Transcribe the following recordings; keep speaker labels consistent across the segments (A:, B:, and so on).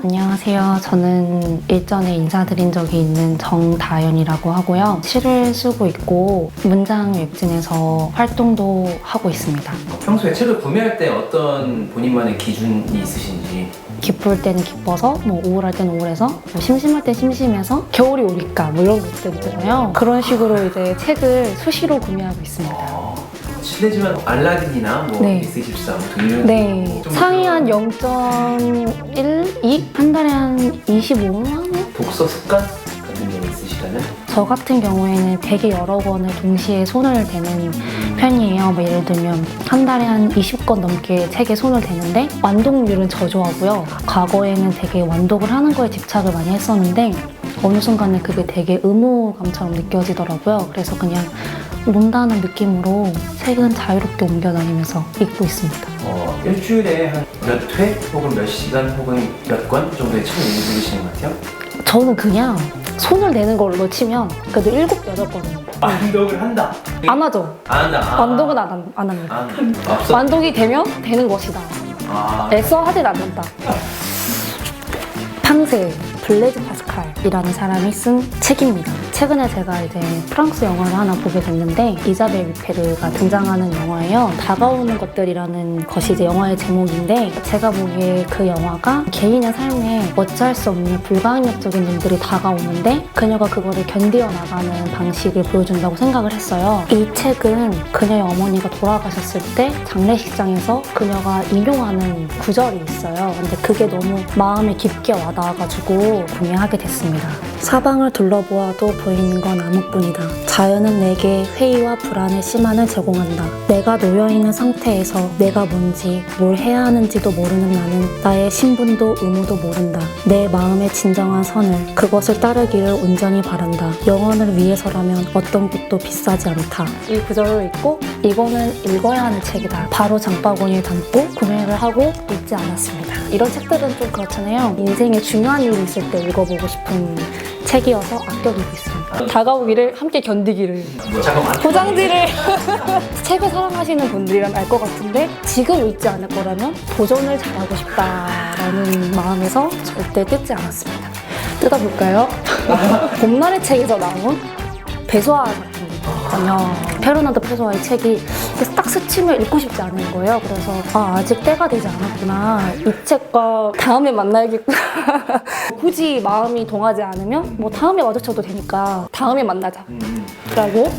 A: 안녕하세요. 저는 일전에 인사드린 적이 있는 정다연이라고 하고요. 시를 쓰고 있고 문장 웹진에서 활동도 하고 있습니다.
B: 평소에 책을 구매할 때 어떤 본인만의 기준이 있으신지?
A: 기쁠 때는 기뻐서, 우울할 때는 우울해서, 심심할 때 심심해서, 겨울이 오니까 이런 것들 있잖아요. 그런 식으로 이제 책을 수시로 구매하고 있습니다.
B: 실례지만 알라딘이나
A: 네.
B: S24 등등
A: 네, 상위 한 0.1, 2? 한 달에 한 25만 원?
B: 독서 습관 같은 게 있으시다면?
A: 저 같은 경우에는 되게 여러 권을 동시에 손을 대는 편이에요. 예를 들면 한 달에 한 20권 넘게 책에 손을 대는데 완독률은 저조하고요. 과거에는 되게 완독을 하는 거에 집착을 많이 했었는데 어느 순간에 그게 되게 의무감처럼 느껴지더라고요. 그래서 그냥 논다는 느낌으로 책은 자유롭게 옮겨다니면서 읽고 있습니다.
B: 일주일에 한 몇 회 혹은 몇 시간 혹은 몇 권 정도의 책을 읽으시는 것 같아요?
A: 저는 그냥 손을 대는 걸로 치면 그래도 7, 8권은
B: 완독을 한다?
A: 안 하죠.
B: 안 한다.
A: 완독은 안 합니다.
B: 앞서
A: 완독이 되면 되는 것이다. 애써 하진 않는다. 팡세 블레즈 파스칼이라는 사람이 쓴 책입니다. 최근에 제가 이제 프랑스 영화를 하나 보게 됐는데 이자벨 위페르가 등장하는 영화예요. 다가오는 것들이라는 것이 이제 영화의 제목인데 제가 보기에 그 영화가 개인의 삶에 어찌할 수 없는 불가항력적인 일들이 다가오는데 그녀가 그거를 견디어 나가는 방식을 보여준다고 생각을 했어요. 이 책은 그녀의 어머니가 돌아가셨을 때 장례식장에서 그녀가 인용하는 구절이 있어요. 근데 그게 너무 마음에 깊게 와닿아가지고 구매하게 됐습니다. 사방을 둘러보아도 보이는 건 아무뿐이다. 자연은 내게 회의와 불안의 시간을 제공한다. 내가 놓여있는 상태에서 내가 뭔지 뭘 해야 하는지도 모르는 나는 나의 신분도 의무도 모른다. 내 마음의 진정한 선을 그것을 따르기를 온전히 바란다. 영혼을 위해서라면 어떤 것도 비싸지 않다. 이 구절을 읽고 이거는 읽어야 하는 책이다. 바로 장바구니에 담고 구매를 하고 읽지 않았습니다. 이런 책들은 좀 그렇잖아요. 인생에 중요한 일이 있을 때 읽어보고 싶은 책이어서 아껴두고 있습니다. 다가오기를 함께 견디기를
B: 잠깐만.
A: 포장지를 책을 사랑하시는 분들이라면 알 것 같은데 지금 읽지 않을 거라면 도전을 잘하고 싶다라는 마음에서 절대 뜯지 않았습니다. 뜯어볼까요? 봄날의 책에서 나온 페소아 작품이거든요. 페르난도 페소아의 책이 딱 스치면 읽고 싶지 않은 거예요. 그래서 아직 때가 되지 않았구나. 이 책과 다음에 만나야겠구나. 굳이 마음이 동하지 않으면 다음에 마주쳐도 되니까 다음에 만나자 라고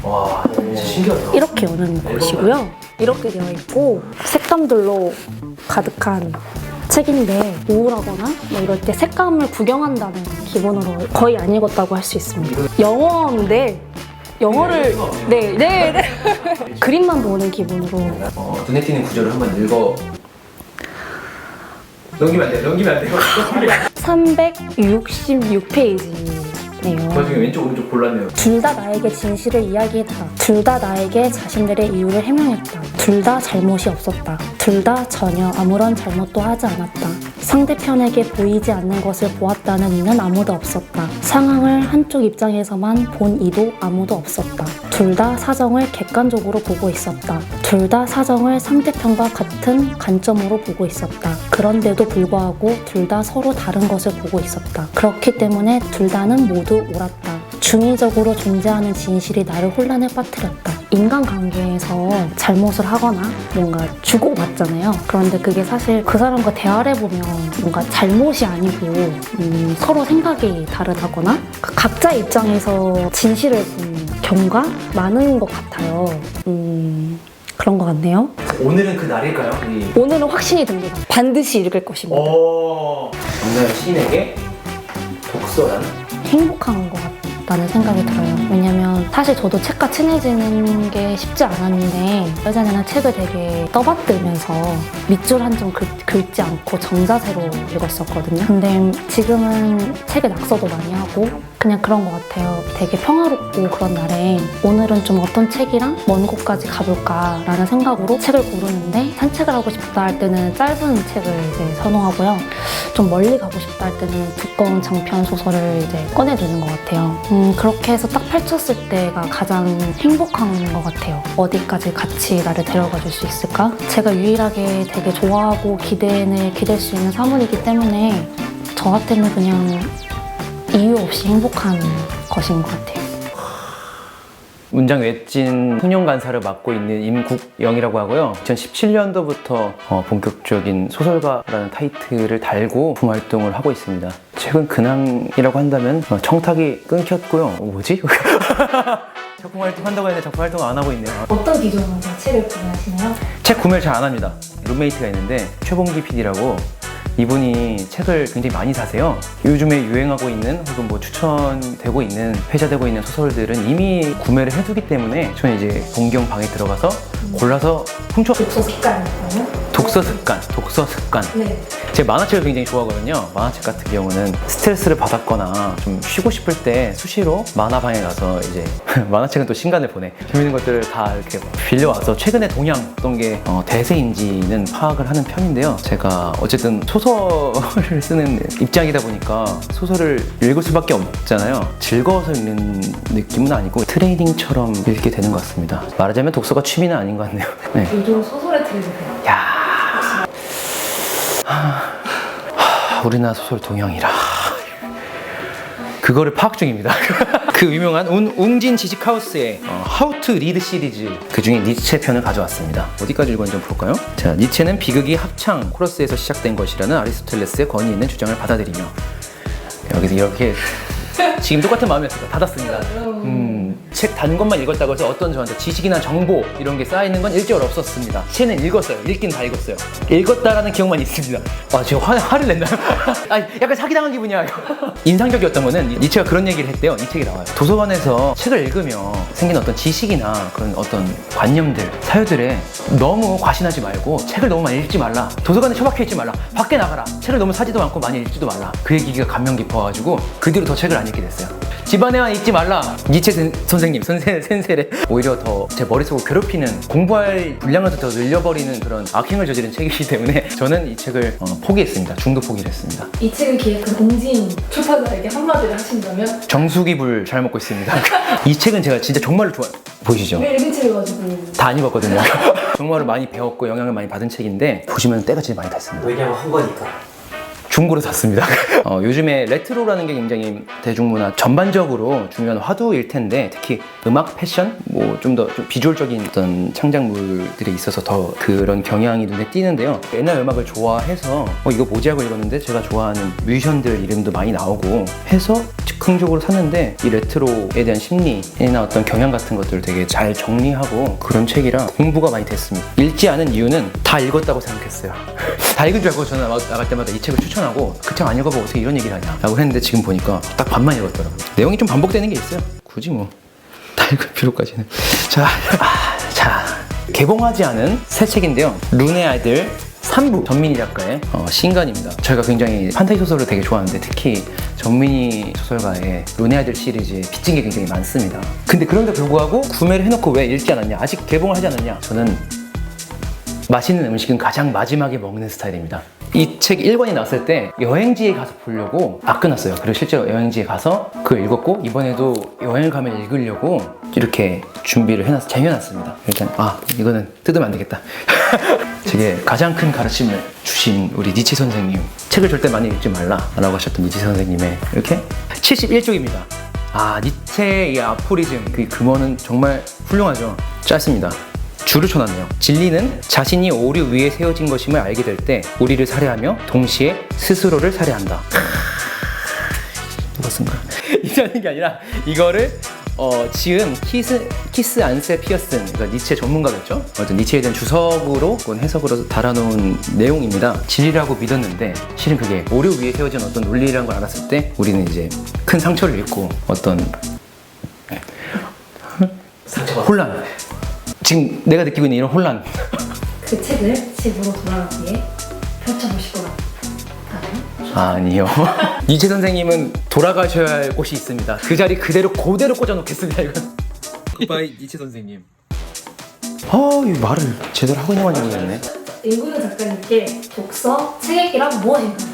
B: 와, 진짜 신기하다.
A: 이렇게 오는 것이고요. 이렇게 되어 있고 색감들로 가득한 책인데 우울하거나 이럴 때 색감을 구경한다는 기본으로 거의 안 읽었다고 할 수 있습니다. 영어인데 영어를 네. 그림만 보는 기분으로
B: 눈에 띄는 구절을 한번 읽어. 넘기면 안 돼요.
A: 366페이지네요.
B: 저 지금 왼쪽 오른쪽 골랐네요.
A: 둘 다 나에게 진실을 이야기했다. 둘 다 나에게 자신들의 이유를 해명했다. 둘 다 잘못이 없었다. 둘 다 전혀 아무런 잘못도 하지 않았다. 상대편에게 보이지 않는 것을 보았다는 이는 아무도 없었다. 상황을 한쪽 입장에서만 본 이도 아무도 없었다. 둘 다 사정을 객관적으로 보고 있었다. 둘 다 사정을 상대편과 같은 관점으로 보고 있었다. 그런데도 불구하고 둘 다 서로 다른 것을 보고 있었다. 그렇기 때문에 둘 다는 모두 옳았다. 중의적으로 존재하는 진실이 나를 혼란에 빠뜨렸다. 인간관계에서 잘못을 하거나 뭔가 주고받잖아요. 그런데 그게 사실 그 사람과 대화를 해보면 뭔가 잘못이 아니고 서로 생각이 다르다거나 각자의 입장에서 진실을 본 경우가 많은 것 같아요. 그런 것 같네요.
B: 오늘은 그 날일까요?
A: 오늘은 확신이 듭니다. 반드시 읽을 것입니다.
B: 정다연 시인에게 독서란?
A: 행복한 것 같다는 생각이 들어요. 왜냐면 사실 저도 책과 친해지는 게 쉽지 않았는데 예전에는 책을 되게 떠받들면서 밑줄 한 점 긁지 않고 정자세로 읽었었거든요. 근데 지금은 책에 낙서도 많이 하고 그냥 그런 것 같아요. 되게 평화롭고 그런 날에 오늘은 좀 어떤 책이랑 먼 곳까지 가볼까라는 생각으로 책을 고르는데 산책을 하고 싶다 할 때는 짧은 책을 이제 선호하고요. 좀 멀리 가고 싶다 할 때는 두꺼운 장편 소설을 이제 꺼내두는 것 같아요. 그렇게 해서 딱 펼쳤을 때가 가장 행복한 것 같아요. 어디까지 같이 나를 데려가 줄 수 있을까? 제가 유일하게 되게 좋아하고 기댈 수 있는 사물이기 때문에 저한테는 그냥 이유 없이 행복한 것인 것 같아요.
B: 문장 외진 소년 간사를 맡고 있는 임국영이라고 하고요. 2017년도부터 본격적인 소설가라는 타이틀을 달고 작품 활동을 하고 있습니다. 최근 근황이라고 한다면 청탁이 끊겼고요. 뭐지? 작품 활동한다고 했는데 작품 활동 안 하고 있네요.
A: 어떤 기준으로 책을 구매하시나요?
B: 책 구매를 잘 안 합니다. 룸메이트가 있는데 최봉기 PD라고 이분이 책을 굉장히 많이 사세요. 요즘에 유행하고 있는 혹은 뭐 추천되고 있는 회자되고 있는 소설들은 이미 구매를 해두기 때문에 저는 이제 본경 방에 들어가서 골라서 훔쳐.
A: 독서 습관이요?
B: 독서 습관.
A: 네.
B: 제가 만화책을 굉장히 좋아하거든요. 만화책 같은 경우는 스트레스를 받았거나 좀 쉬고 싶을 때 수시로 만화방에 가서 이제 만화책은 또 신간을 보내. 재밌는 것들을 다 이렇게 빌려와서 최근에 동향 어떤 게 대세인지는 파악을 하는 편인데요. 제가 어쨌든 소설을 쓰는 입장이다 보니까 소설을 읽을 수밖에 없잖아요. 즐거워서 읽는 느낌은 아니고 트레이닝처럼 읽게 되는 것 같습니다. 말하자면 독서가 취미는 아닌 것 같네요. 네.
A: 요즘 소설에 들으세요?
B: 야. 우리나라 소설 동향이라 그거를 파악 중입니다. 그 유명한 웅진 지식하우스의 How to Read 시리즈 그 중에 니체 편을 가져왔습니다. 어디까지 읽었는지 좀 볼까요? 자, 니체는 비극이 합창 코러스에서 시작된 것이라는 아리스토텔레스의 권위 있는 주장을 받아들이며 여기서 이렇게 지금 똑같은 마음이었습니다. 닫았습니다. 책 단 것만 읽었다고 해서 어떤 저한테 지식이나 정보 이런 게 쌓이는 건 일절 없었습니다. 책은 읽었어요. 읽긴 다 읽었어요. 읽었다라는 기억만 있습니다. 아, 지금 화를 냈나요? 아, 약간 사기당한 기분이야. 인상적이었던 거는 니체가 그런 얘기를 했대요. 이 책이 나와요. 도서관에서 책을 읽으면 생긴 어떤 지식이나 그런 어떤 관념들, 사유들에 너무 과신하지 말고 책을 너무 많이 읽지 말라. 도서관에 처박혀 있지 말라. 밖에 나가라. 책을 너무 사지도 않고 많이 읽지도 말라. 그 얘기가 감명 깊어가지고 그 뒤로 더 책을 안 읽게 됐어요. 집안에만 읽지 말라. 니체 선생님, 센세래. 오히려 더 제 머릿속을 괴롭히는, 공부할 분량을 더 늘려버리는 그런 악행을 저지른 책이기 때문에 저는 이 책을 포기했습니다. 중도 포기를 했습니다.
A: 이 책을 기획한 웅진 출판사에게 한마디를 하신다면?
B: 정수기불 잘 먹고 있습니다. 이 책은 제가 진짜 정말로 보이시죠?
A: 왜 읽은 책을 가지고
B: 다 안 읽었거든요. 정말로 많이 배웠고 영향을 많이 받은 책인데 보시면 때가 진짜 많이 탔습니다.
C: 왜냐면 한 거니까.
B: 중고로 샀습니다. 요즘에 레트로라는 게 굉장히 대중문화 전반적으로 중요한 화두일 텐데 특히 음악, 패션, 뭐 좀 더 비주얼적인 어떤 창작물들에 있어서 더 그런 경향이 눈에 띄는데요. 옛날 음악을 좋아해서 이거 뭐지 하고 읽었는데 제가 좋아하는 뮤지션들 이름도 많이 나오고 해서 즉흥적으로 샀는데 이 레트로에 대한 심리나 어떤 경향 같은 것들을 되게 잘 정리하고 그런 책이라 공부가 많이 됐습니다. 읽지 않은 이유는 다 읽었다고 생각했어요. 다 읽은 줄 알고 저는 나갈 때마다 이 책을 추천하고 그 책 안 읽어보고 어떻게 이런 얘기를 하냐 라고 했는데 지금 보니까 딱 반만 읽었더라고요. 내용이 좀 반복되는 게 있어요. 굳이 뭐 다 읽을 필요까지는. 자, 개봉하지 않은 새 책인데요. 룬의 아이들 3부 전민희 작가의 신간입니다. 저희가 굉장히 판타지 소설을 되게 좋아하는데 특히 전민희 소설가의 룬의 아이들 시리즈에 빚진 게 굉장히 많습니다. 근데 그런데 불구하고 구매를 해놓고 왜 읽지 않았냐, 아직 개봉을 하지 않았냐. 저는 맛있는 음식은 가장 마지막에 먹는 스타일입니다. 이 책 1권이 나왔을 때 여행지에 가서 보려고 끊었어요. 그리고 실제로 여행지에 가서 그걸 읽었고 이번에도 여행을 가면 읽으려고 이렇게 준비를 쟁여놨습니다. 일단 이거는 뜯으면 안 되겠다. 제게 가장 큰 가르침을 주신 우리 니체 선생님, 책을 절대 많이 읽지 말라 라고 하셨던 니체 선생님의 이렇게 71쪽입니다. 니체의 이 아포리즘, 그 금어는 정말 훌륭하죠. 짧습니다. 줄을 쳐놨네요. 진리는 자신이 오류 위에 세워진 것임을 알게 될 때 우리를 살해하며 동시에 스스로를 살해한다. 누가 쓴 거야? 이라는 게 아니라 이거를 지은 키스 안세 피어슨, 그러니까 니체 전문가겠죠? 니체에 대한 주석으로 혹은 해석으로 달아놓은 내용입니다. 진리라고 믿었는데 실은 그게 오류 위에 세워진 어떤 논리라는 걸 알았을 때 우리는 이제 큰 상처를 입고 어떤 혼란, 지금 내가 느끼고 있는 이런 혼란.
A: 그 책을 집으로 돌아가기에 펼쳐보실 것 같아요?
B: 아니요. 니체 선생님은 돌아가셔야 할 곳이 있습니다. 그 자리 그대로 꽂아놓겠습니다. 이건. 굿바이 니체 선생님. 이 말을 제대로 하고 있는 건지 모르겠네.
A: 임구현 작가님께 독서, 책 얘기란 무엇인가요?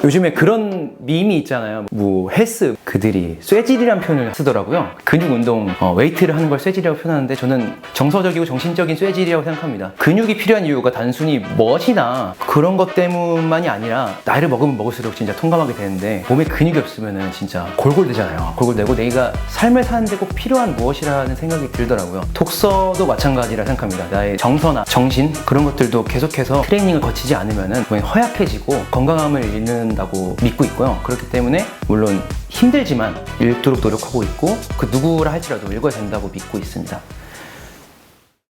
B: 요즘에 그런 밈이 있잖아요. 뭐 헬스 그들이 쇠질이라는 표현을 쓰더라고요. 근육 운동, 웨이트를 하는 걸 쇠질이라고 표현하는데 저는 정서적이고 정신적인 쇠질이라고 생각합니다. 근육이 필요한 이유가 단순히 멋이나 그런 것 때문만이 아니라 나이를 먹으면 먹을수록 진짜 통감하게 되는데 몸에 근육이 없으면 진짜 골골되잖아요. 골골되고 내가 삶을 사는데 꼭 필요한 무엇이라는 생각이 들더라고요. 독서도 마찬가지라 생각합니다. 나의 정서나 정신 그런 것들도 계속해서 트레이닝을 거치지 않으면 몸이 허약해지고 건강함을 잃는다고 믿고 있고요. 그렇기 때문에 물론 힘들지만 읽도록 노력하고 있고 그 누구라 할지라도 읽어야 된다고 믿고 있습니다.